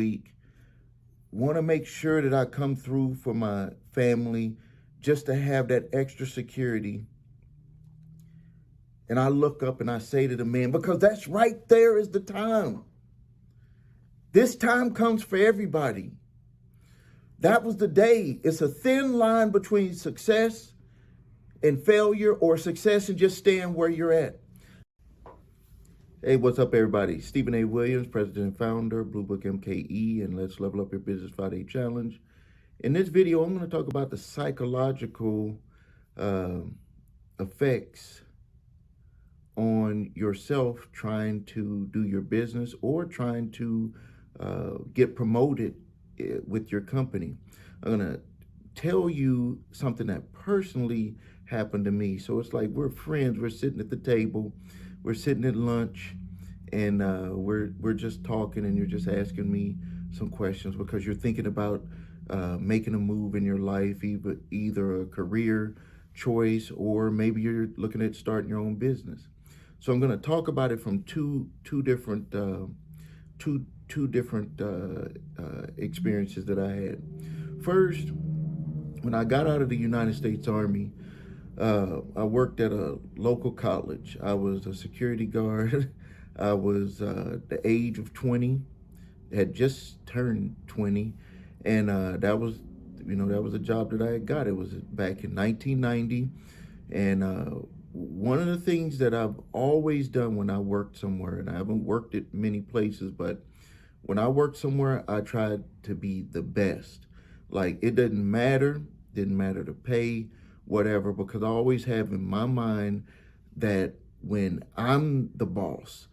week. Want to make sure that I come through for my family just to have that extra security. And I look up and I say to the man, because that's right there is the time. This time comes for everybody. That was the day. It's a thin line between success and failure, or success and just staying where you're at. Hey, what's up, everybody? Stephen A. Williams, president and founder, Blue Book MKE, and Let's Level Up Your Business 5-Day Challenge. In this video, I'm going to talk about the psychological effects on yourself trying to do your business or trying to get promoted with your company. I'm going to tell you something that personally happened to me. So it's like we're friends, we're sitting at the table, we're sitting at lunch, and we're just talking, and you're just asking me some questions because you're thinking about making a move in your life, either a career choice or maybe you're looking at starting your own business. So I'm going to talk about it from two different experiences that I had. First, when I got out of the United States Army, I worked at a local college. I was a security guard. I was the age of 20, had just turned 20, and that was a job that I had got. It was back in 1990, and one of the things that I've always done when I worked somewhere, and I haven't worked at many places, but when I worked somewhere, I tried to be the best. Like, it didn't matter the pay, whatever, because I always have in my mind that when I'm the boss,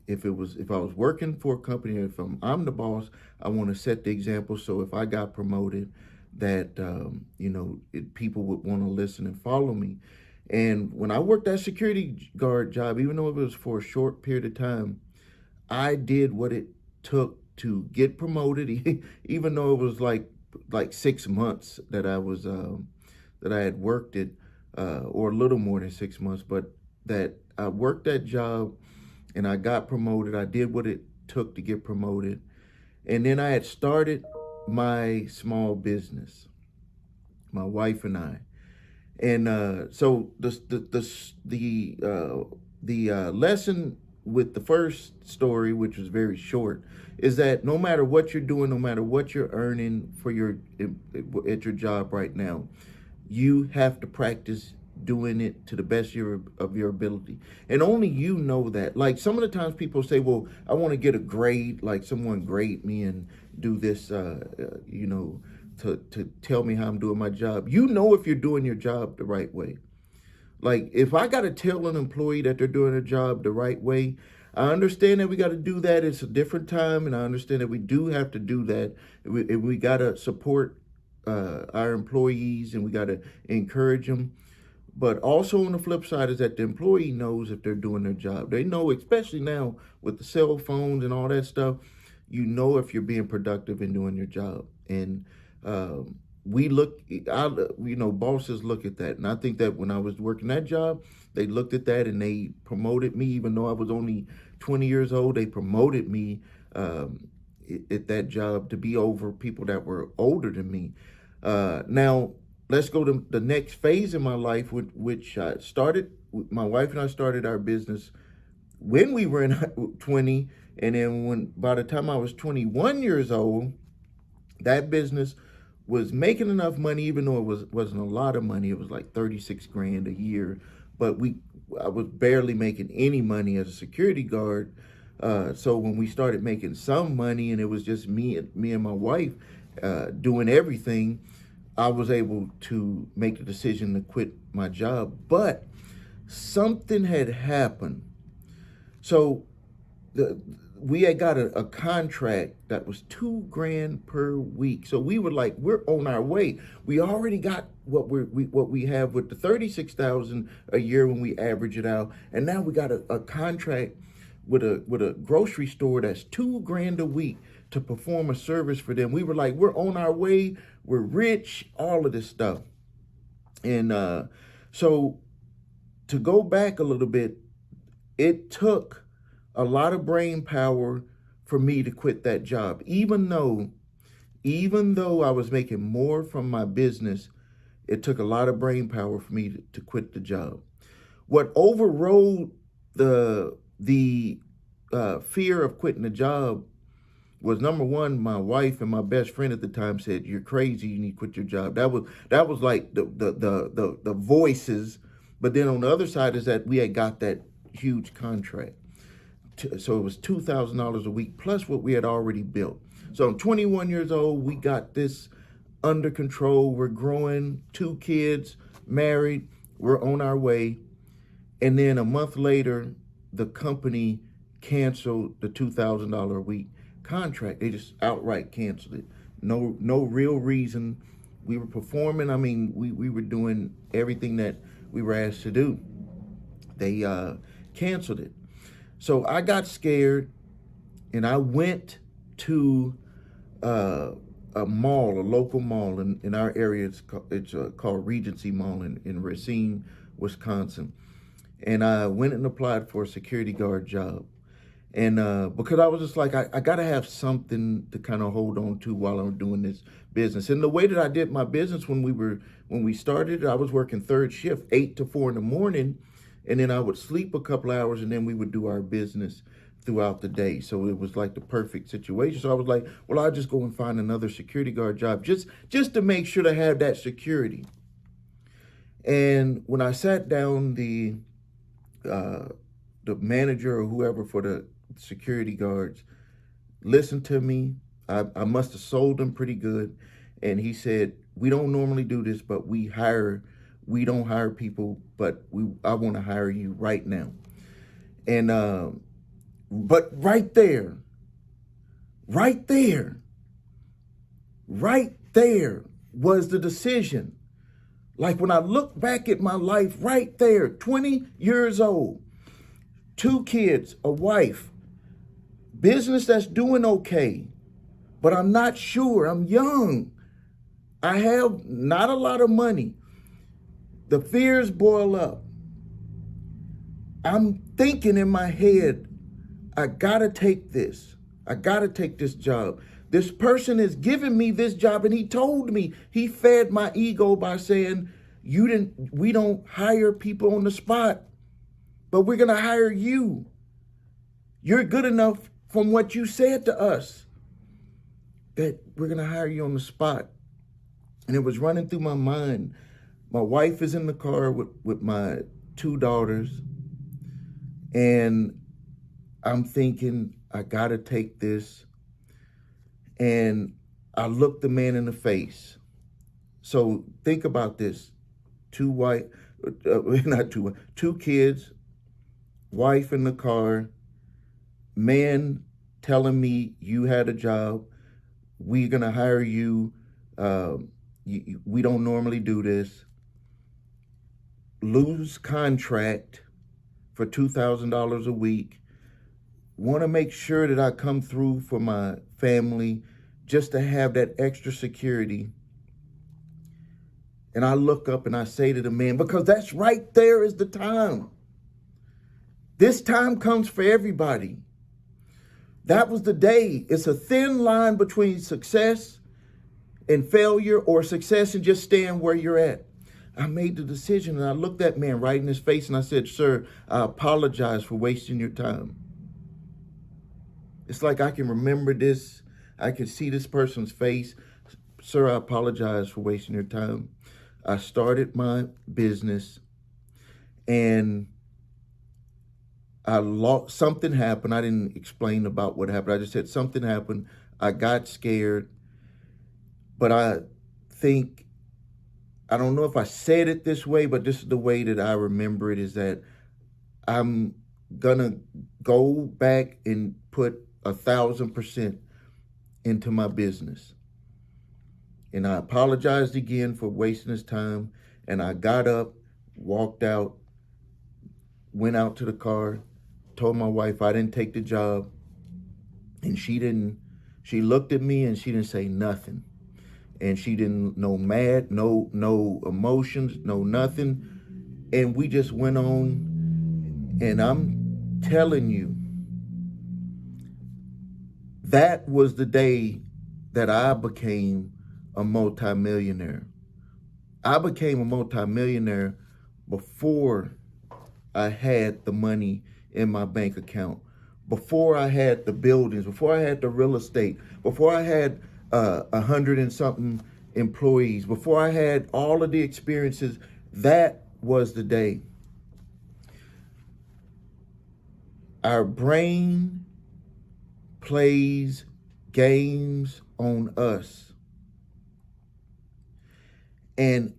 if I was working for a company, if I'm the boss, I want to set the example. So if I got promoted, that people would want to listen and follow me. And when I worked that security guard job, even though it was for a short period of time, I did what it took to get promoted, even though it was like 6 months that I had worked it, or a little more than 6 months, but that I worked that job and I got promoted. I did what it took to get promoted. And then I had started my small business, my wife and I. And so the lesson with the first story, which was very short, is that no matter what you're doing, no matter what you're earning at your job right now, you have to practice doing it to the best of your ability. And only you know that. Like, some of the times people say, well, I want to get a grade, like someone grade me and do this, to tell me how I'm doing my job. You know if you're doing your job the right way. Like, if I got to tell an employee that they're doing their job the right way, I understand that we got to do that. It's a different time, and I understand that we do have to do that. We got to support our employees, and we got to encourage them. But also on the flip side is that the employee knows if they're doing their job. They know, especially now with the cell phones and all that stuff, you know if you're being productive and doing your job. And bosses look at that. And I think that when I was working that job, they looked at that and they promoted me, even though I was only 20 years old. They promoted me at that job to be over people that were older than me. Now, let's go to the next phase in my life, which I started. My wife and I started our business when we were in 20. And then by the time I was 21 years old, that business was making enough money, even though it wasn't a lot of money. It was like 36 grand a year, but I was barely making any money as a security guard. So when we started making some money, and it was just me and my wife doing everything, I was able to make the decision to quit my job. But something had happened. So we had got a contract that was $2 grand per week. So we were like, we're on our way. We already got what we have with the 36,000 a year when we average it out, and now we got a contract with a grocery store that's $2 grand a week to perform a service for them. We were like, we're on our way. We're rich. All of this stuff, and so to go back a little bit, it took a lot of brain power for me to quit that job, even though I was making more from my business. It took a lot of brain power for me to quit the job. What overrode the fear of quitting the job was, number one, my wife and my best friend at the time said, "You're crazy. You need to quit your job." That was like the voices. But then on the other side is that we had got that huge contract, so it was $2,000 a week plus what we had already built. So I'm 21 years old. We got this under control. We're growing, 2 kids, married. We're on our way. And then a month later, the company canceled the $2,000 a week contract. They just outright canceled it. No real reason. We were performing. I mean, we were doing everything that we were asked to do. They canceled it. So I got scared, and I went to a mall, a local mall in our area. It's called Regency Mall in Racine, Wisconsin. And I went and applied for a security guard job. And because I was just like, I got to have something to kind of hold on to while I'm doing this business. And the way that I did my business when we started, I was working third shift, 8 to 4 in the morning. And then I would sleep a couple hours, and then we would do our business throughout the day. So it was like the perfect situation. So I was like, well, I'll just go and find another security guard job just to make sure to have that security. And when I sat down, the manager or whoever for the security guards listened to me. I must have sold them pretty good. And he said, "We don't normally do this, but we don't hire people, but I want to hire you right now." And but right there was the decision. Like, when I look back at my life, right there, 20 years old, 2 kids, a wife, business that's doing okay, but I'm not sure. I'm young. I have not a lot of money. The fears boil up. I'm thinking in my head, I gotta take this. I gotta take this job. This person is giving me this job, and he told me, he fed my ego by saying, we don't hire people on the spot, but we're gonna hire you. You're good enough from what you said to us that we're gonna hire you on the spot. And it was running through my mind. My wife is in the car with my 2 daughters, and I'm thinking, I gotta take this. And I looked the man in the face. So think about this: 2 kids, wife in the car, man telling me, "You had a job, we're gonna hire you. We don't normally do this." Lose contract for $2,000 a week. Want to make sure that I come through for my family, just to have that extra security. And I look up and I say to the man, because that's right there is the time. This time comes for everybody. That was the day. It's a thin line between success and failure, or success and just staying where you're at. I made the decision, and I looked that man right in his face and I said, "Sir, I apologize for wasting your time." It's like I can remember this. I can see this person's face. "Sir, I apologize for wasting your time." I started my business, and something happened. I didn't explain about what happened. I just said something happened. I got scared, but I don't know if I said it this way, but this is the way that I remember it, is that I'm gonna go back and put 1,000% into my business. And I apologized again for wasting his time. And I got up, walked out, went out to the car, told my wife I didn't take the job. And she looked at me and she didn't say nothing. And she didn't, no mad, no emotions, no nothing. And we just went on. And I'm telling you, That was the day that I became a multimillionaire. I became a multimillionaire before I had the money in my bank account, before I had the buildings, before I had the real estate, before I had 100 and something employees, before I had all of the experiences. That was the day. Our brain plays games on us. And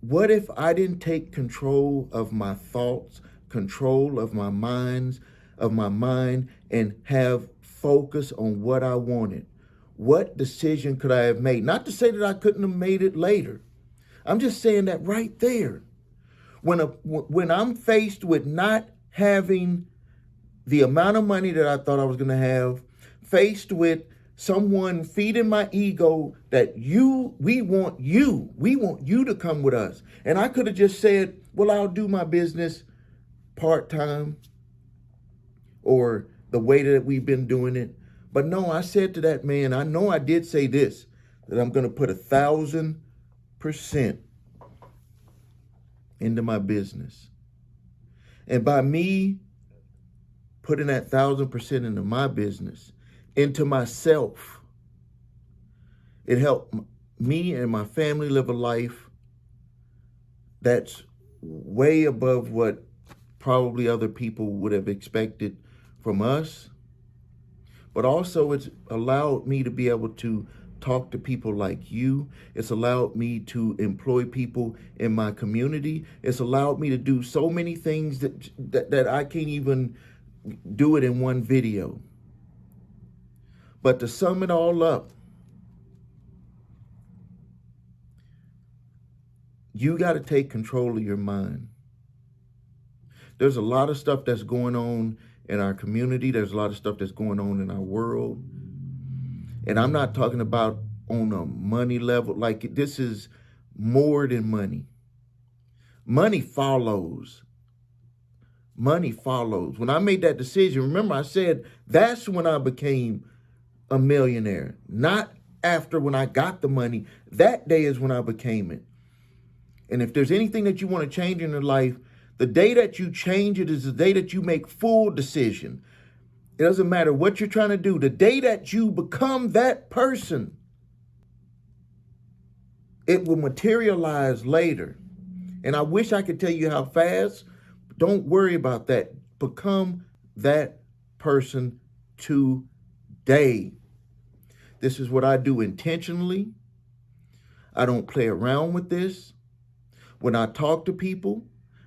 what if I didn't take control of my thoughts, control of my mind, and have focus on what I wanted? What decision could I have made? Not to say that I couldn't have made it later. I'm just saying that right there. When I'm faced with not having the amount of money that I thought I was going to have, faced with someone feeding my ego that we want you to come with us. And I could have just said, well, I'll do my business part-time or the way that we've been doing it. But no, I said to that man, I know I did say this, that I'm going to put 1,000% into my business. And by me putting that 1,000% into my business, into myself, it helped me and my family live a life that's way above what probably other people would have expected from us. But also it's allowed me to be able to talk to people like you. It's allowed me to employ people in my community. It's allowed me to do so many things that I can't even do it in one video. But to sum it all up, you got to take control of your mind. There's a lot of stuff that's going on in our community. There's a lot of stuff that's going on in our world. And I'm not talking about on a money level. Like, this is more than money. Money follows. Money follows. When I made that decision, remember I said that's when I became a millionaire. Not after when I got the money. That day is when I became it. And if there's anything that you want to change in your life, the day that you change it is the day that you make full decision. It doesn't matter what you're trying to do. The day that you become that person, it will materialize later. And I wish I could tell you how fast. Don't worry about that. Become that person today. This is what I do intentionally. I don't play around with this. When I talk to people,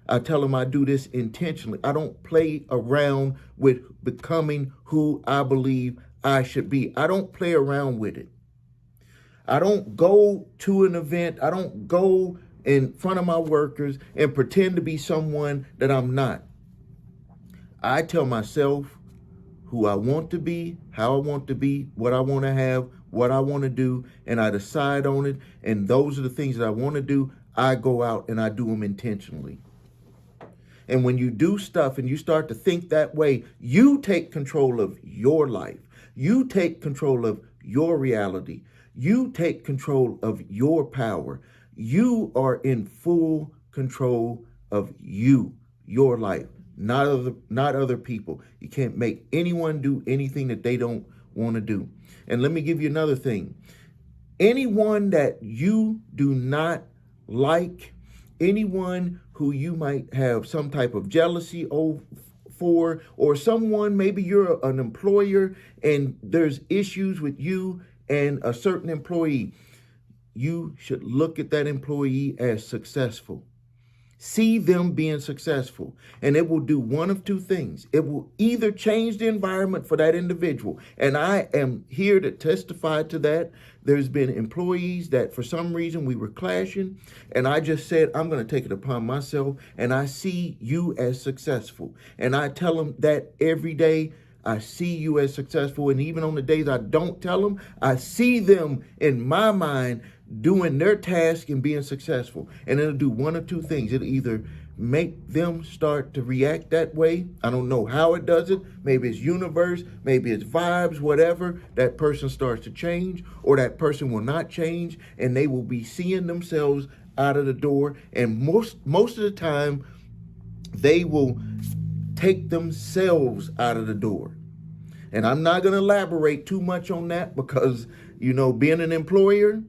I tell them I do this intentionally. I don't play around with becoming who I believe I should be. I don't play around with it. I don't go to an event. I don't go in front of my workers and pretend to be someone that I'm not. I tell myself who I want to be, how I want to be, what I want to have, what I want to do, and I decide on it. And those are the things that I want to do. I go out and I do them intentionally. And when you do stuff and you start to think that way, you take control of your life. You take control of your reality. You take control of your power. You are in full control of you, your life, not other people. You can't make anyone do anything that they don't want to do. And let me give you another thing. Anyone that you do not like, anyone who you might have some type of jealousy for, or someone, maybe you're an employer and there's issues with you and a certain employee, you should look at that employee as successful. See them being successful, and it will do one of two things. It will either change the environment for that individual, and I am here to testify to that. There's been employees that for some reason we were clashing, and I just said, I'm going to take it upon myself, and I see you as successful. And I tell them that every day. I see you as successful, and even on the days I don't tell them, I see them in my mind doing their task and being successful. And it'll do one of two things. It'll either make them start to react that way. I don't know how it does it. Maybe it's universe, maybe it's vibes, whatever. That person starts to change, or that person will not change, and they will be seeing themselves out of the door. And most of the time, they will take themselves out of the door. And I'm not going to elaborate too much on that because, being an employer,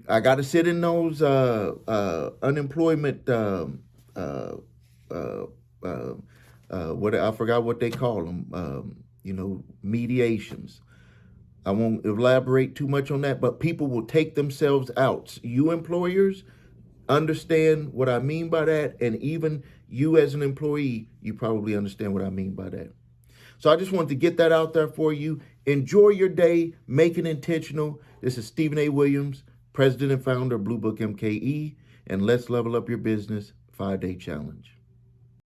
I got to sit in those unemployment, what I forgot what they call them, mediations. I won't elaborate too much on that, but people will take themselves out. You employers understand what I mean by that, and even you as an employee, you probably understand what I mean by that. So I just wanted to get that out there for you. Enjoy your day. Make it intentional. This is Stephen A. Williams, president and founder of Blue Book MKE, and let's level up your business 5-day challenge.